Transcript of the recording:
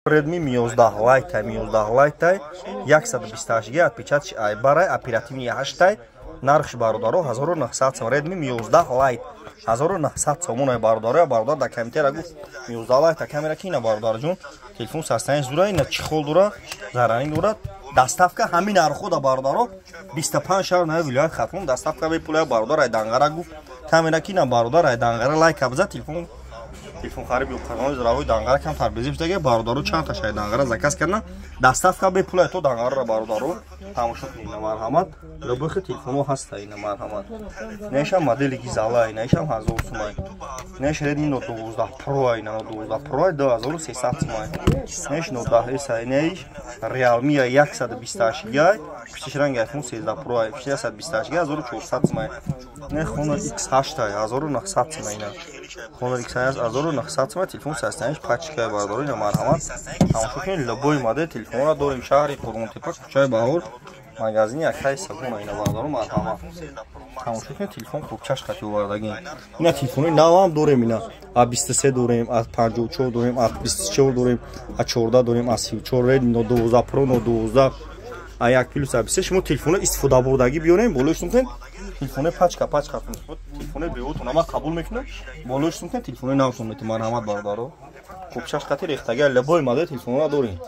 Redmi Mi 11 Lite, Mi 11 Lite 128 ГБ отпечаточный айбара, оперативный 8 нархш бародаро 1900 сом. Redmi Mi 11 Lite 1900 сомон бародаро, бардар да камера гуфт Mi 11 Lite камера кина бардар ҷон. Телефон састаи зура, ина чихол дура, зарани дура. Доставка ҳамин нархода бародаро 25 шаҳр на вилоят хатмон доставка бепулая бардар ай дангара гуфт. Камера кина бардар ай дангара лайк абза телефон хариб канали зравои дангара кам тарбезиш дега бародаро чанд та шай дангара заказ карна доставка бепулая то дангара бародаро тамошо кунед марҳамат лобихи телефоно ҳаста ина марҳамат неша модели гизала ина неша 1000 сомай неш Redmi Note 12 Pro ина 12 Pro 2300 сомай неш Note 10 неш Realme 128 ГБ пишранг iPhone 13 Pro 628 ГБ 1400 сомай не Honor X8 1900 сомай ина Honor X8 1900 сомай телефон састаниш пачка бародаро ина марҳамат тамошо кунед любой модель телефонро дорим шаҳри Қурғонтепа кӯчаи Баҳор магазини Акай Сабуна ина бародаро марҳамат тамошо кунед телефон хубчаш хати овардагин ина телефони навам дорем ина A23 дорем A54 дорем A24 дорем A14 дорем A34 Redmi Note 12 Pro Note 12 A1 Plus A23 шумо телефони истифодабурдагӣ биёрем болоиштон кунед телефони пачка телефони беотон ама қабул мекунем болоиштон кунед телефони навтон мети марҳамат бародаро хубчаш хати рехтага любой модель телефонро дорем